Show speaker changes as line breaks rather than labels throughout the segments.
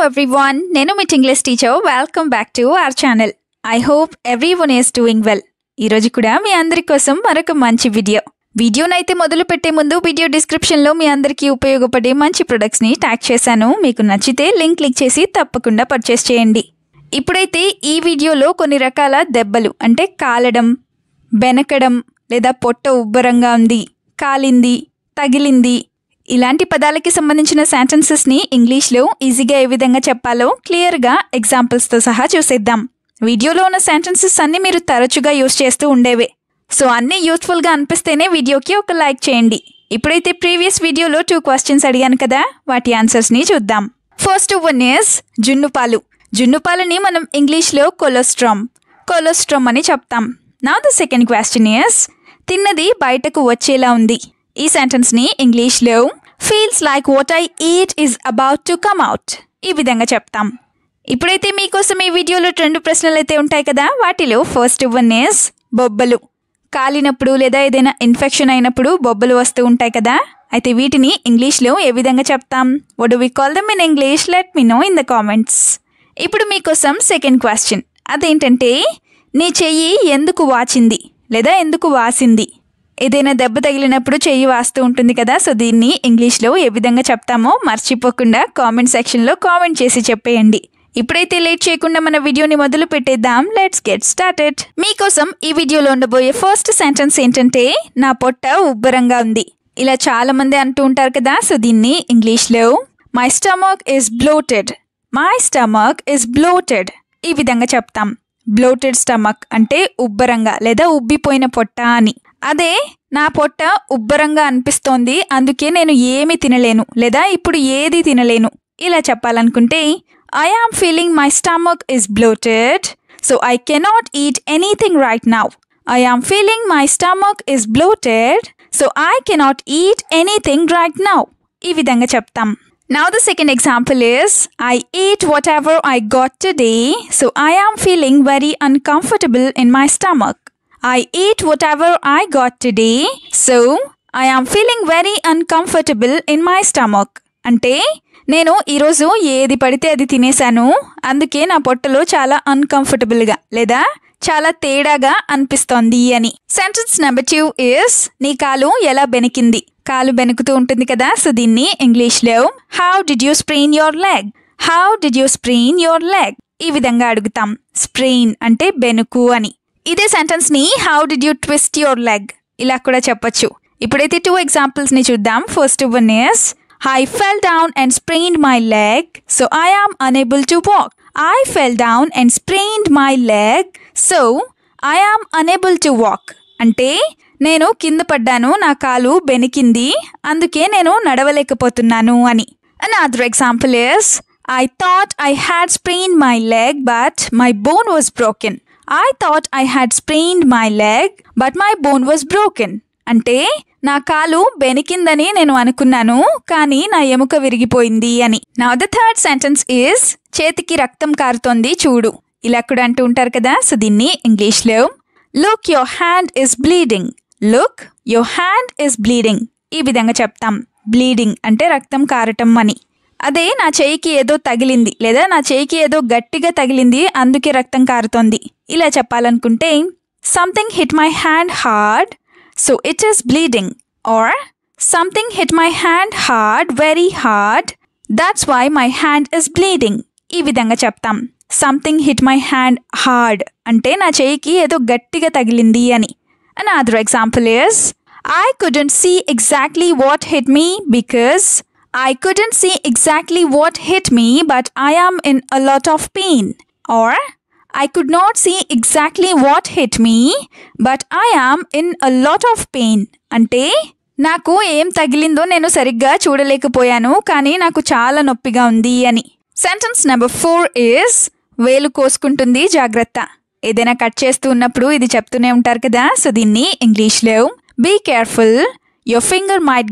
everyone, నేను మీ English teacher. Welcome back to our channel. I hope everyone is doing well. ఈరోజు కూడా మీ అందరి కోసం మరొక మంచి వీడియోనైతే మొదలు పెట్టే ముందు వీడియో డిస్క్రిప్షన్లో మీ అందరికీ ఉపయోగపడే మంచి ప్రొడక్ట్స్ని ట్యాగ్ చేశాను. మీకు నచ్చితే లింక్ క్లిక్ చేసి తప్పకుండా పర్చేస్ చేయండి. ఇప్పుడైతే ఈ వీడియోలో కొన్ని రకాల దెబ్బలు అంటే కాలడం, బెనకడం లేదా పొట్ట ఉబ్బరంగా ఉంది, కాలింది, తగిలింది ఇలాంటి పదాలకి సంబంధించిన సెంటెన్సెస్ని ఇంగ్లీష్లో ఈజీగా ఏ విధంగా చెప్పాలో క్లియర్గా ఎగ్జాంపుల్స్తో సహా చూసేద్దాం. వీడియోలో ఉన్న సెంటెన్సెస్ అన్నీ మీరు తరచుగా యూస్ చేస్తూ ఉండేవే. సో అన్నీ యూస్ఫుల్గా అనిపిస్తేనే వీడియోకి ఒక లైక్ చేయండి. ఇప్పుడైతే ప్రీవియస్ వీడియోలో 2 క్వశ్చన్స్ అడిగాను కదా, వాటి ఆన్సర్స్ని చూద్దాం. ఫస్ట్ వన్ ఇస్ జున్నుపాలు. జున్నుపాలని మనం ఇంగ్లీష్లో కొలెస్ట్రామ్ అని చెప్తాం. నా ద సెకండ్ క్వశ్చన్ ఇస్ తిన్నది బయటకు వచ్చేలా ఉంది. ఈ సెంటెన్స్ని ఇంగ్లీష్లో feels like what I it is about to come out ఈ విధంగా చెప్తాం. ఇప్పుడైతే మీకోసం ఈ వీడియోలో 2 ప్రశ్నలు అయితే ఉంటాయి కదా. వాటిలో ఫస్ట్ వన్ ఇస్ బొబ్బలు. కాలినప్పుడు లేదా ఏదైనా ఇన్ఫెక్షన్ అయినప్పుడు బొబ్బలు వస్తూ ఉంటాయి కదా. అయితే వీటిని ఇంగ్లీష్లో ఏ విధంగా చెప్తాం? What do we call them in English? Let me know in the comments. ఇప్పుడు మీకోసం సెకండ్ క్వశ్చన్. అదేంటంటే నీ చెయ్యి ఎందుకు వాచింది లేదా ఎందుకు వాసింది? ఏదైనా దెబ్బ తగిలినప్పుడు చెయ్యి వాస్తూ ఉంటుంది కదా. సో దీన్ని ఇంగ్లీష్లో ఏ విధంగా చెప్తామో మర్చిపోకుండా కామెంట్ సెక్షన్లో కామెంట్ చేసి చెప్పేయండి. ఇప్పుడైతే లేట్ చేయకుండా మన వీడియోని మొదలు పెట్టేద్దాం. Let's get started. మీకోసం ఈ వీడియోలో ఉండబోయే ఫస్ట్ సెంటెన్స్ ఏంటంటే నా పొట్ట ఉబ్బరంగా ఉంది. ఇలా చాలా మంది అంటూ ఉంటారు కదా. సో దీన్ని ఇంగ్లీష్లో మై స్టమక్ ఇస్ బ్లోటెడ్ ఈ విధంగా చెప్తాం. బ్లోటెడ్ స్టమక్ అంటే ఉబ్బరంగా లేదా ఉబ్బిపోయిన పొట్ట అని. అదే నా పొట్ట ఉబ్బరంగా అనిపిస్తోంది, అందుకే నేను ఏమి తినలేను లేదా ఇప్పుడు ఏది తినలేను ఇలా చెప్పాలనుకుంటే I am feeling my stomach is bloated so I cannot eat anything right now. I am feeling my stomach is bloated so I cannot eat anything right now ఈ విధంగా చెప్తాం. Now the second example is I ate whatever I got today so I am feeling very uncomfortable in my stomach. I ate whatever I got today so I am feeling very uncomfortable in my stomach. అంటే నేను ఈరోజు ఏది పడితే అది తినేశాను, అందుకే నా పొట్టలో చాలా అన్కంఫర్టబుల్గా లేదా చాలా తేడాగా అనిపిస్తోంది అని. సెంటెన్స్ నెంబర్ 2 is నీ కాలు ఎలా బెనికింది. కాలు బెనుకుతూ ఉంటుంది కదా. సో దీన్ని ఇంగ్లీష్లో how did you sprain your leg ఈ విధంగా అడుగుతాం. స్ప్రెయిన్ అంటే బెనుకు అని. ఇదే సెంటెన్స్ని how did you twist your leg ఇలా కూడా చెప్పొచ్చు. ఇప్పుడైతే 2 ఎగ్జాంపుల్స్ని చూద్దాం. First one is I fell down and sprained my leg so I am unable to walk. I fell down and sprained my leg so I am unable to walk. అంటే నేను కింద పడ్డాను, నా కాలు బెనికింది, అందుకే నేను నడవలేకపోతున్నాను అని. Another example is I thought I had sprained my leg but my bone was broken. I thought I had sprained my leg but my bone was broken. అంటే నా కాలు బెనికిందని నేను అనుకున్నాను, కానీ నా ఎముక విరిగిపోయింది అని. Now the third sentence is చేతికి రక్తం కారుతోంది చూడు ఇలా కూడా అంటూ ఉంటారు కదా. సో దీన్ని ఇంగ్లీష్లో Look your hand is bleeding ఈ విధంగా చెప్తాం. బ్లీడింగ్ అంటే రక్తం కారటం అని. అదే నా చేయికి ఏదో తగిలింది లేదా నా చేయికి ఏదో గట్టిగా తగిలింది అందుకే రక్తం కారుతోంది ఇలా చెప్పాలనుకుంటే something hit my hand hard so it is bleeding or something hit my hand hard very hard that's why my hand is bleeding ఈ విధంగా చెప్తాం. Something hit my hand hard అంటే నా చేయికి ఏదో గట్టిగా తగిలింది అని. Another example is I couldn't see exactly what hit me because I couldn't see exactly what hit me but I am in a lot of pain. Or I could not see exactly what hit me but I am in a lot of pain. అంటే నాకు ఏం తగిలిందో నేను సరిగ్గా చూడలేకపోయాను, కానీ నాకు చాలా నొప్పిగా ఉంది అని. సెంటెన్స్ నెంబర్ 4 is వేలు కోసుకుంటుంది జాగ్రత్త. ఏదైనా కట్ చేస్తూ ఉన్నప్పుడు ఇది చెప్తూనే ఉంటారు కదా. సో దీన్ని ఇంగ్లీష్లో be careful your finger might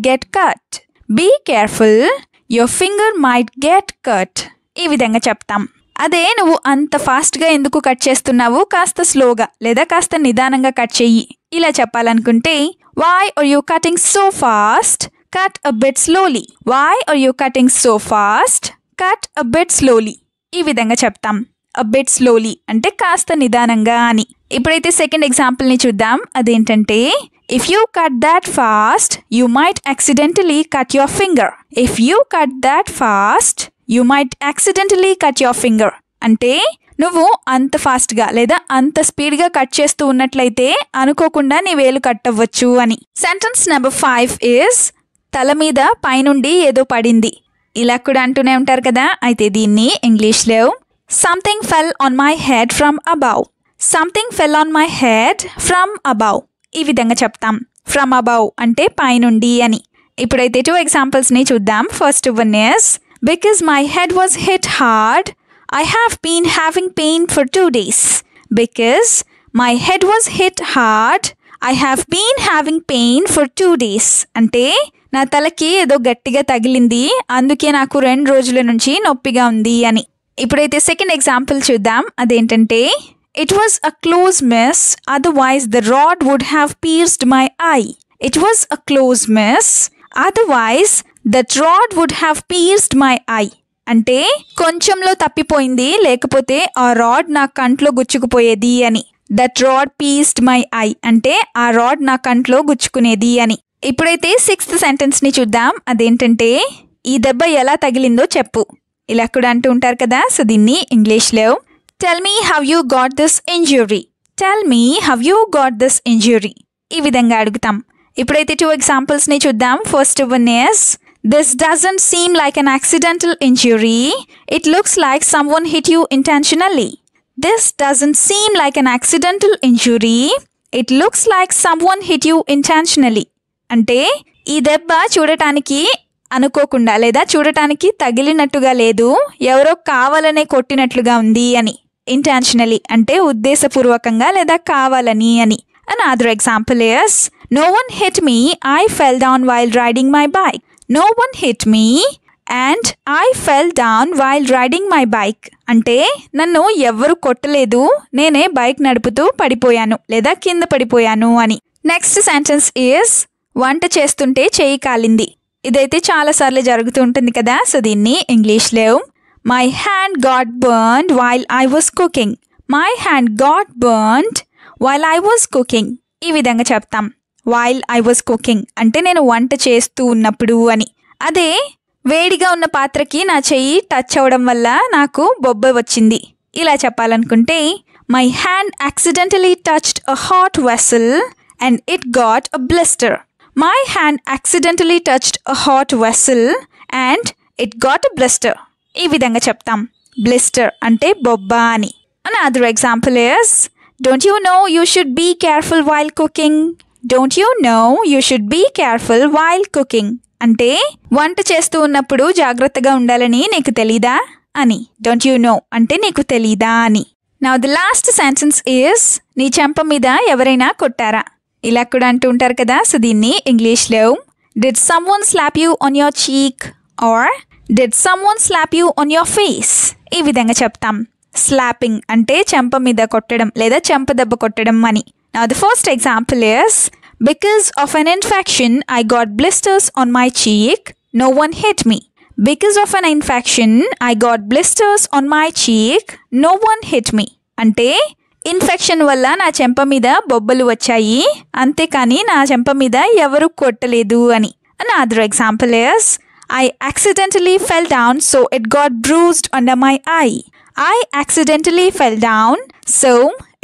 get cut ఈ విధంగా చెప్తాం. అదే నువ్వు అంత ఫాస్ట్గా ఎందుకు కట్ చేస్తున్నావు, కాస్త స్లోగా లేదా కాస్త నిదానంగా కట్ చెయ్యి ఇలా చెప్పాలనుకుంటే why are you cutting so fast, cut a bit slowly. Why are you cutting so fast, cut a bit slowly. ఈ విధంగా చెప్తాం. అ బిట్ స్లోలీ అంటే కాస్త నిదానంగా అని. ఇప్పుడైతే సెకండ్ ఎగ్జాంపుల్ని చూద్దాం. అదేంటంటే if you cut that fast you might accidentally cut your finger. If you cut that fast you might accidentally cut your finger అంటే నువ్వు అంత ఫాస్ట్గా లేదా అంత స్పీడ్గా కట్ చేస్తూ ఉన్నట్లయితే అనుకోకుండా నీ వేలు కట్ అవ్వచ్చు అని. సెంటెన్స్ నెంబర్ 5 ఈజ్ తల మీద పైనుండి ఏదో పడింది. ఇలా కూడా అంటూనే ఉంటారు కదా. అయితే దీన్ని ఇంగ్లీష్లో something fell on my head from above. Something fell on my head from above. ఈ విధంగా చెప్తాం. ఫ్రమ్ అబౌవ్ అంటే పైనుండి అని. ఇప్పుడైతే 2 ఎగ్జాంపుల్స్ని చూద్దాం. First one is because my head was hit hard I have been having pain for 2 days. Because my head was hit hard, I have been having pain for 2 days. అంటే నా తలకి ఏదో గట్టిగా తగిలింది, అందుకే నాకు 2 రోజుల నుంచి నొప్పిగా ఉంది అని. ఇప్పుడైతే సెకండ్ ఎగ్జాంపుల్ చూద్దాం. అదేంటంటే It was a close miss, otherwise the rod would have pierced my eye. It was a close miss, otherwise that rod would have pierced my eye. అంటే కొంచెంలో తప్పిపోయింది, లేకపోతే ఆ రాడ్ నా కంట్లో గుచ్చుకుపోయేది అని. దట్ రాడ్ పీస్డ్ మై ఐ అంటే ఆ రాడ్ నా కంట్లో గుచ్చుకునేది అని. ఇప్పుడైతే 6th సెంటెన్స్ని చూద్దాం. అదేంటంటే ఈ దెబ్బ ఎలా తగిలిందో చెప్పు. ఇలా కూడా అంటూ ఉంటారు కదా. సో దీన్ని ఇంగ్లీష్లో tell me how you got this injury. Tell me how you got this injury. ఈ విధంగా అడుగుతాం. ఇప్పుడైతే 2 ఎగ్జాంపుల్స్ని చూద్దాం. First one is This doesn't seem like an accidental injury. It looks like someone hit you intentionally. This doesn't seem like an accidental injury. It looks like someone hit you intentionally. అంటే ఈ దెబ్బ చూడటానికి అనుకోకుండా లేదా చూడటానికి తగిలినట్టుగా లేదు, ఎవరో కావాలనే కొట్టినట్లుగా ఉంది అని. ఇంటెన్షనలీ అంటే ఉద్దేశపూర్వకంగా లేదా కావాలని అని. Another example is no one hit me. I fell down while riding my bike. No one hit me and I fell down while riding my bike. అంటే నన్ను ఎవ్వరు కొట్టలేదు, నేనే బైక్ నడుపుతూ పడిపోయాను లేదా కింద పడిపోయాను అని. నెక్స్ట్ సెంటెన్స్ ఈజ్ వంట చేస్తుంటే చేయి కాలింది. ఇదైతే చాలాసార్లు జరుగుతూ ఉంటుంది కదా. సో దీన్ని ఇంగ్లీష్లో my hand got burned while I was cooking. My hand got burned while I was cooking. ఈ విధంగా చెప్తాం. వైల్ ఐ వాజ్ కుకింగ్ అంటే నేను వంట చేస్తూ ఉన్నప్పుడు అని. అదే వేడిగా ఉన్న పాత్రకి నా చెయ్యి టచ్ అవ్వడం వల్ల నాకు బొబ్బ వచ్చింది. ఇలా చెప్పాలనుకుంటే my hand accidentally touched a hot vessel and it got a blister. My hand accidentally touched a hot vessel and it got a blister. ఈ విధంగా చెప్తాం. బ్లిస్టర్ అంటే బొబ్బ అని. Another example is don't you know you should be careful while cooking. Don't you know you should be careful while cooking. అంటే వంట చేస్తూ ఉన్నప్పుడు జాగ్రత్తగా ఉండాలని నీకు తెలీదా అని. Don't you know అంటే నీకు తెలీదా అని. Now the last sentence is నీ చెంప మీద ఎవరైనా కొట్టారా. ఇలా కూడా అంటూ ఉంటారు కదా. సో దీన్ని ఇంగ్లీష్లో did someone slap you on your cheek or did someone slap you on your face. ఈ విధంగా చెప్తాం. స్లాపింగ్ అంటే చెంప మీద కొట్టడం లేదా చెంప దెబ్బ కొట్టడం అని. Now the first example is because of an infection I got blisters on my cheek. No one hit me. Because of an infection I got blisters on my cheek. No one hit me. అంటే infection వల్ల నా చెంప మీద బొబ్బలు వచ్చాయి, అంతేకాని నా చెంప మీద ఎవరు కొట్టలేదు అని. Another example is I accidentally fell down so it got bruised under my eye. I accidentally fell down so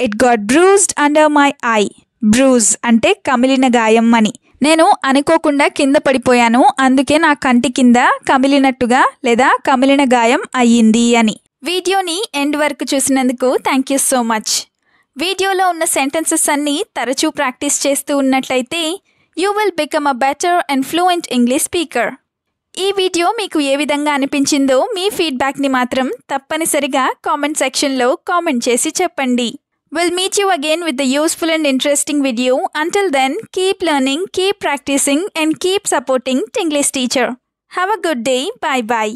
it got bruised under my eye. Bruise అంటే కమిలిన గాయం అని. నేను అనుకోకుండా కింద పడిపోయాను, అందుకే నా కంటి కింద కమిలినట్టుగా లేదా కమిలిన గాయం అయ్యింది అని. వీడియోని ఎండ్ వరకు చూసినందుకు థ్యాంక్ యూ సో మచ్. వీడియోలో ఉన్న సెంటెన్సెస్ అన్నీ తరచూ ప్రాక్టీస్ చేస్తూ ఉన్నట్లయితే you will become a better and fluent English speaker. ఈ వీడియో మీకు ఏ విధంగా అనిపించిందో మీ ఫీడ్బ్యాక్ని మాత్రం తప్పనిసరిగా కామెంట్ సెక్షన్లో కామెంట్ చేసి చెప్పండి. We'll meet you again with a useful and interesting video. Until then, keep learning, keep practicing and keep supporting Tinglish Teacher. Have a good day. Bye-bye.